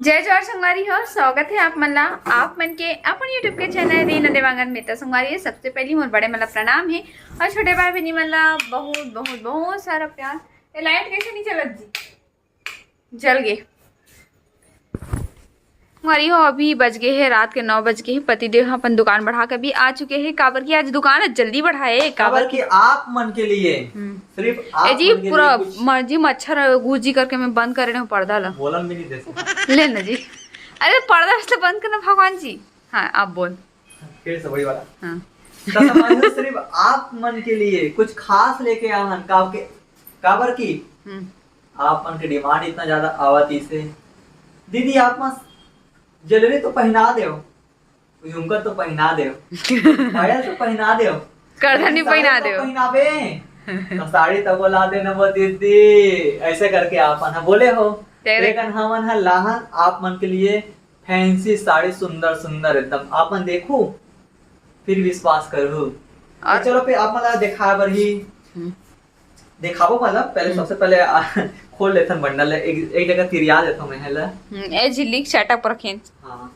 जय जोहार संगवारी हो। स्वागत है आप मल्ला आप मन के अपन यूट्यूब के चैनल रीना देवांगन मेहता संगवारी। सबसे पहली मोर बड़े मला प्रणाम है और छोटे भाई बहनी मला बहुत बहुत बहुत सारा प्यार। ये लाइट कैसे नहीं चलत जी, जल गए हमारी हो। अभी बज गए हैं रात के 9 बज गए हैं। पतिदेव अपन दुकान बढ़ा कर भी आ चुके हैं। काबर की आज दुकान जल्दी बढ़ाए काबर की आप मन के लिए सिर्फ आप जी मन के पूरा लिए मर्जी मच्छर गुजी करके मैं बंद कर रहे हूँ पर्दा ला बोलन भी नहीं दे सकता। ले ना जी, अरे पर्दा इसलिए बंद करना भगवान जी। हाँ आप बोल फिर से वही वाला। हाँ तो समझो सिर्फ आप मन के लिए कुछ खास लेके आहन काबर की आप मन के डिमांड इतना ज्यादा आवती से दीदी आप मत ज्वेलरी तो पहना दो, झुमका तो पहना दो, पायल तो पहना दो, करधनी पहना दो, पहनावे तो साड़ी तो बोला दे न वो दीदी ऐसे करके आप मन बोले हो। लेकिन हमन है लाहन आप मन के लिए फैंसी साड़ी सुंदर सुंदर एकदम आप मन देखो फिर विश्वास करो। तो चलो फिर आप मन दिखा बर ही दिखाबो मतलब पहले सबसे पहले खोल लेते हैं बंडल एक जगह तिरिया देता हूँ मैं ए झिल्ली सेटअप रखें। हाँ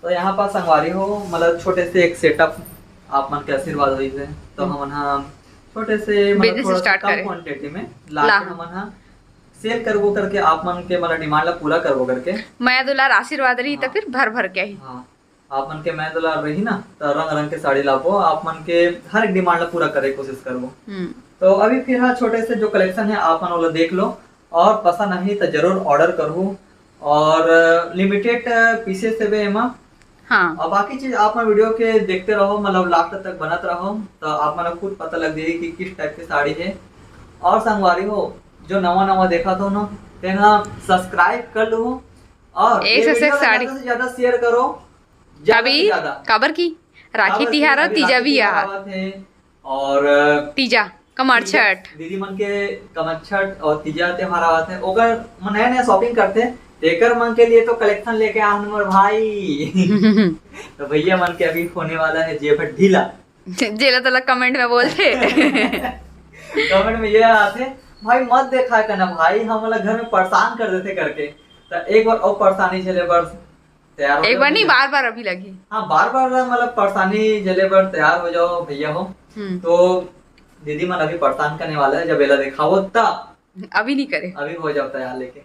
तो यहाँ पर संगवारी हो मतलब छोटे से एक सेटअप आप मन के आशीर्वाद हुई है तो हम छोटे से मतलब थोड़ा सा कम क्वांटिटी में लाके हम सेल करबो करके आप मन के मतलब डिमांड ला पूरा करबो करके मैं दुलार आशीर्वाद रही तो फिर भर भर के ही। हाँ आप मन के मैं दुलार रही ना तो रंग रंग के साड़ी लाबो आप मन के हर एक डिमांड ला पूरा करे कोशिश करबो। तो अभी फिर हाँ छोटे से जो कलेक्शन है आप मन वो देख लो और पसंद नहीं तो जरूर ऑर्डर करो और लिमिटेड पीसेस से भी एमा। हाँ और बाकी चीज आप मन वीडियो के देखते रहो मतलब लास्ट तक बनत रहो तो आप मन खुद पता लग जाएगी कि किस टाइप की साड़ी है। और संगवारी हो जो नवा नवा देखा तो ना तेना सब्सक्राइब कर लो और एक से साड़ी से ज्यादा शेयर करो अभी काबर की राखी तिहार तीजा भी आ और तीजा कमर छठ दीदी मन के कमर छठ और तीजा त्योहार आवत है ओकर नया नया शॉपिंग करते तेकर मन के लिए तो कलेक्शन लेके आन मोर भाई तो भैया मन के अभी होने वाला है जेब ढीला जेला तला कमेंट में बोलते कमेंट में ये आते भाई मत देखा करना भाई हम लोग घर में परेशान कर देते करके तो एक बार और परेशानी झेले बर तैयार एक बार नहीं बार बार अभी लगी। हाँ बार बार मतलब परेशानी झेले बर तैयार हो जाओ भैया हो। तो दीदी मन अभी परेशान करने वाला है जब एला दिखाओ तब अभी नहीं करे अभी हो जाता है लेके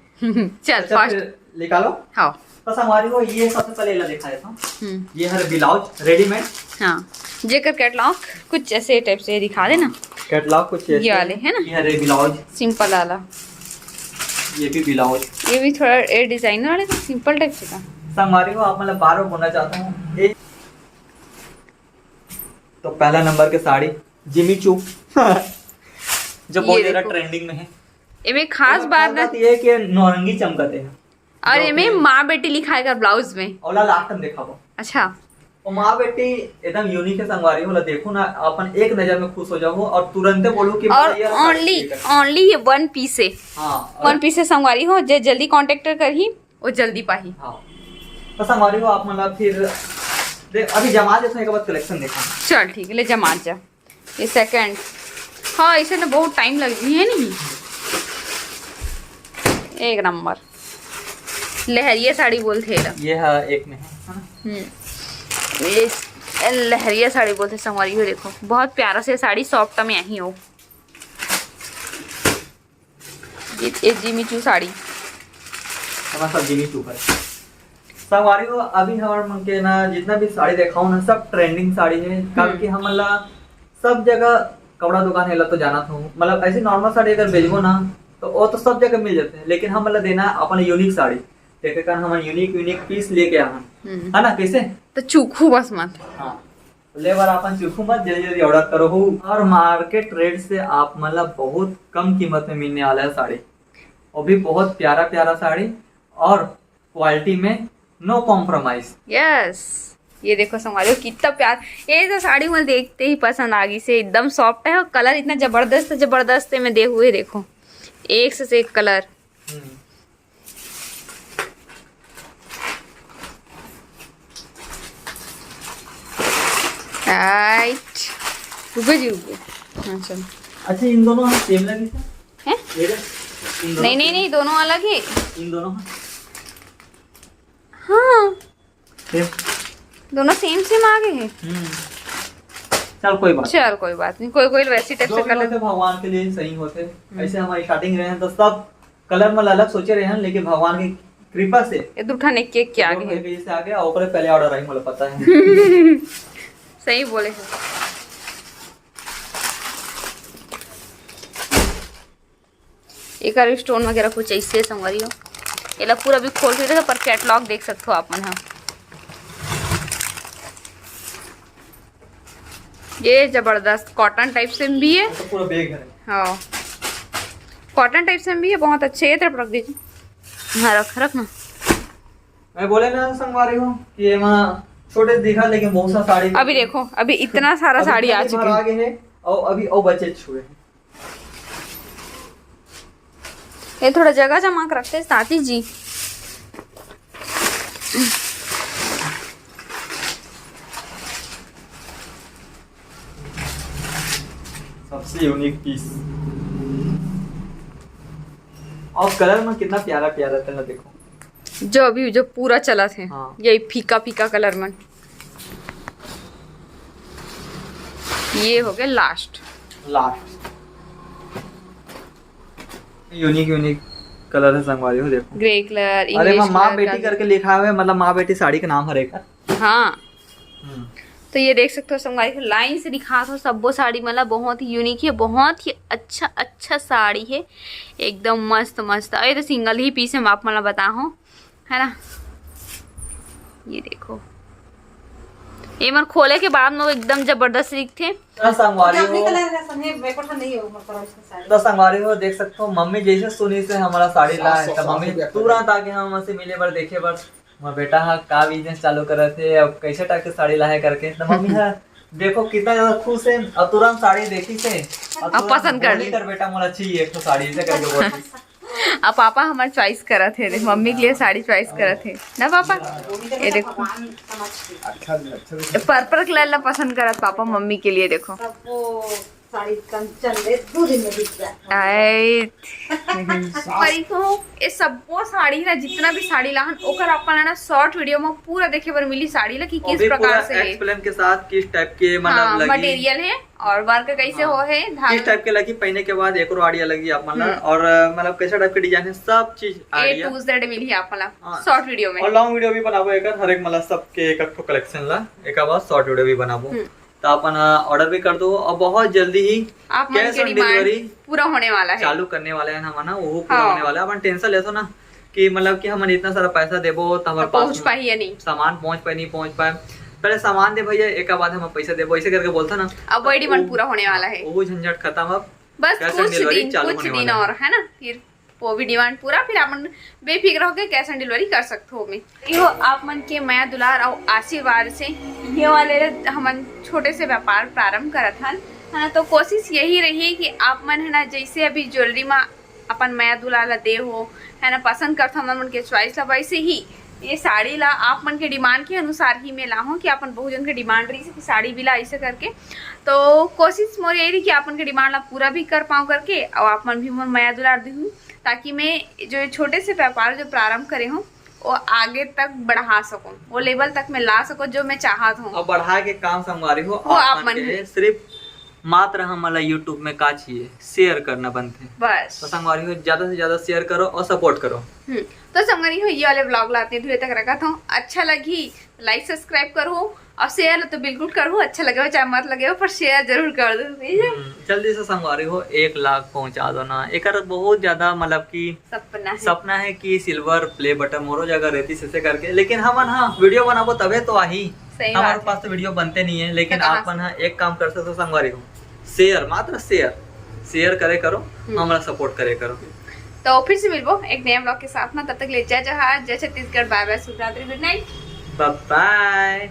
चल फास्ट निकालो। हाँ बस हमारी वो ये सबसे पहले एला दिखा देता हूँ। ये है ब्लाउज रेडीमेड। हाँ जेकर कैटलॉग कुछ ऐसे टाइप से दिखा देना। कैटलॉग कुछ ये वाले है ना। ये है ब्लाउज सिंपल वाला। ये भी ब्लाउज ये भी थोड़ा डिजाइन वाले तो सिंपल टाइप से था। संगवारी को आप मतलब बार बार बोलना चाहता हूँ तो पहला नंबर के साड़ी जिमी चू जो बहुत ज्यादा ट्रेंडिंग में है। इमे खास बात ना ये कि नौरंगी चमकते हैं और इमे माँ बेटी लिखा है ब्लाउज में ओला लास्ट में देखा वो। अच्छा और माँ बेटी एकदम यूनिक है संगवारी होला देखो ना अपन एक नजर में खुश हो जाओ और तुरंत बोलो कि और ओनली ये 1 पीस है। हाँ 1 पीस है संगवारी हो जे जल्दी कांटेक्ट करही वो जल्दी पाही। हाँ तो संगवारी हो आप मतलब फिर अभी जमा देते हैं बाद कलेक्शन देखा। चल ठीक है ले जमा जा ये सेकंड। हाँ इसे ना बहुत टाइम लगती है नहीं। एक नंबर लहरिया साड़ी बोलते हैं ये है एक में है ये लहरिया साड़ी बोलते संगवारी हो। देखो बहुत प्यारा से साड़ी सॉफ्ट में आई हो। ये जिमी चू साड़ी सब जिमी चू है संगवारी को। अभी हमारे मन के ना जितना भी साड़ी देखा ना सब ट्रेंडिंग साड़ी है क्योंकि हम सब जगह कपड़ा दुकान है तो जाना था मतलब ऐसी नॉर्मल साड़ी अगर बेचबो ना तो वो तो सब जगह मिल जाते हैं लेकिन हम देना अपन यूनिक साड़ी देखे हम यूनिक पीस लेके आना है ना कैसे तो चूखू बस मत। हाँ ले बार अपन चूखू मत जल्दी जल्दी ऑर्डर करो हो और मार्केट रेट से आप मतलब बहुत कम कीमत में मिलने वाला है साड़ी वो भी बहुत प्यारा प्यारा साड़ी और क्वालिटी में नो कॉम्प्रोमाइज। यस ये देखो संभालो कितना प्यार ये तो साड़ी मुझे देखते ही पसंद आ गई से एकदम सॉफ्ट है और कलर इतना जबरदस्त है। मैं दे हुए देखो एक से एक कलर। राइट अच्छा इन दोनों सेम लगी हैं? नहीं दोनों अलग है। इन दोनों दोनों सेम सेम आ गए हैं। चल कोई बात नहीं, कोई कोई वैसी टाइप से कलर भगवान के लिए सही होते। ऐसे हमारी स्टार्टिंग रहे हैं तो सब कलर में अलग सोचे रहे हैं, लेकिन भगवान की कृपा से ये दुठाने केक के आगे है। से आगे और पहले ऑर्डर आई मुझे पता है। सही बोले हो। एक और स्टोन वगैरह कुछ ऐसे संगवारी हो। ये ला पूरा भी खोल के देखो, पर कैटलॉग देख सकते हो आप मन। हाँ, ये जबरदस्त कॉटन टाइप से भी है। तो पूरा बैग है। हाँ, कॉटन टाइप से भी है, बहुत अच्छे। ये तरफ रख दीजिए। हाँ, रख ना। मैं बोले ना संगवारी हूँ कि ये वहाँ छोटे दिखा, लेकिन बहुत सा साड़ी। अभी देखो, अभी इतना सारा साड़ी आ चुकी है और अभी और बचे छुए हैं। ये थोड़ा जगह जमा कर रखते हैं साथी जी। सबसे यूनिक पीस और कलर में कितना प्यारा प्यारा था ना, देखो जो पूरा चला थे। हाँ। यही फीका फीका कलर में ये हो गया लास्ट। यूनिक कलर है संगवारी हो, देखो ग्रे कलर। अरे माँ बेटी करके लिखा हुआ है, मतलब माँ बेटी साड़ी का नाम हर एक। हाँ, तो ये देख सकते हो संगवारी को लाइन से दिखा दो। सब वो साड़ी मतलब बहुत ही यूनिक है, बहुत ही अच्छा साड़ी है, एकदम मस्त मस्त। अरे तो सिंगल ही पीस है, मैं आप मतलब बता हूँ, है ना। ये देखो, ये मन खोले के बाद में एकदम जबरदस्त दिखते। तो संगवारी हो देख सकते हो, मम्मी जैसे सुनी से हमारा साड़ी ला है, तो मम्मी तुरंत आके हम हमसे मिले बार देखे बार हमारा बेटा हाँ का बिजनेस चालू कर रहे थे, अब कैसे टाइप के साड़ी लाए करके। तो मम्मी हाँ देखो कितना ज्यादा खुश है, अब तुरंत साड़ी देखी से अब पसंद कर ली। बेटा मुझे अच्छी एक तो साड़ी ऐसे करके बोलती। अब पापा हमारे चॉइस करा थे, मम्मी के लिए साड़ी चॉइस करा थे ना पापा। ये देखो पर्पल कलर ला पसंद करा पापा मम्मी के लिए। देखो ये सब वो साड़ी ना, जितना भी साड़ी लाहन ओकर अपन ना शॉर्ट वीडियो में पूरा देखे पर मिली साड़ी ला कि किस प्रकार से है, एक्सप्लेन के साथ किस टाइप के मतलब लगी मटेरियल है और वर्क कैसे हो है, किस टाइप के लगी, पहने के बाद एक और आइडिया लगी आप मतलब, और मतलब कैसा टाइप के डिजाइन है, सब चीज A to Z मिली है आप मतलब शॉर्ट वीडियो में। और लॉन्ग वीडियो भी बनाबो एक हर एक मतलब सबके एक एक कलेक्शन ला एक बाद शॉर्ट वीडियो भी बनाबो, तो अपन ऑर्डर भी कर दो और बहुत जल्दी ही आप कैश ऑन डिलीवरी पूरा होने वाला है, चालू करने वाले हैं हम ना, वो पूरा होने वाला है। अपन टेंशन लेतो ना कि मतलब कि हम इतना सारा पैसा देबो तो हमारे पास पहुंच पाए या नहीं, सामान पहुंच पाए नहीं पहुंच पाए, पहले सामान दे भैया एक बाद हम पैसा देबो ऐसे करके बोलता ना। अब वही डिमांड पूरा होने वाला है, वो झंझट खत्म, अब बस कुछ दिन और है ना, फिर वो भी डिमांड पूरा, फिर आप बेफिक्र होकर कैश ऑन डिलीवरी कर सकते हो। यो आप मन के माया दुलार और आशीर्वाद से ये वाले हम छोटे से व्यापार प्रारंभ करत हन, है ना। तो कोशिश यही रही कि आप मन है ना, जैसे अभी ज्वेलरी में अपन माया दुलार ला दे हो, है ना, पसंद करते हो मन के चॉइस ला, वैसे ही ये साड़ी ला आप मन के डिमांड के अनुसार ही मैं ला हूँ कि अपन बहुत जन के डिमांड रही कि साड़ी भी ला ऐसे करके। तो कोशिश मोर यही रही कि अपन के डिमांड ला पूरा भी कर पाऊँ करके, और आप मन भी मोर माया दुलार दी हूँ, ताकि मैं जो छोटे से व्यापार जो प्रारंभ करे हूँ वो आगे तक बढ़ा सकूं, वो लेवल तक मैं ला सकूं जो मैं चाहत हूँ। और बढ़ा के काम संगवारी हो आप मन के सिर्फ मात्र हमारा यूट्यूब में का चाहिए शेयर करना बनते बस। तो संगवारी हो ज्यादा से ज्यादा शेयर करो और सपोर्ट करो। तो संगवारी हो ये वाले ब्लॉग लाते धीरे तक रखा था, अच्छा लगी लाइक सब्सक्राइब करो और शेयर तो बिल्कुल करो, अच्छा लगे चाहे मत लगे पर शेयर जरूर कर दो। जल्दी से संगवारी हो 1 लाख पहुंचा दो ना, एक बहुत ज्यादा मतलब की सपना है कि सिल्वर प्ले बटन मोरो जगह रहती से करके, लेकिन हम हाँ वीडियो बनाबो तबे तो आही, हमारे पास तो वीडियो बनते नहीं है, लेकिन आप एक काम कर सकते हो संगवारी हो, शेयर मात्र शेयर करे करो, हमारा सपोर्ट करे करो। तो फिर से मिलबो एक नया ब्लॉग के साथ में, तब तक ले जय जहाज, जय छत्तीसगढ़, बाय बाय, शुभ रात्रि, गुड नाइट, बाय बाय।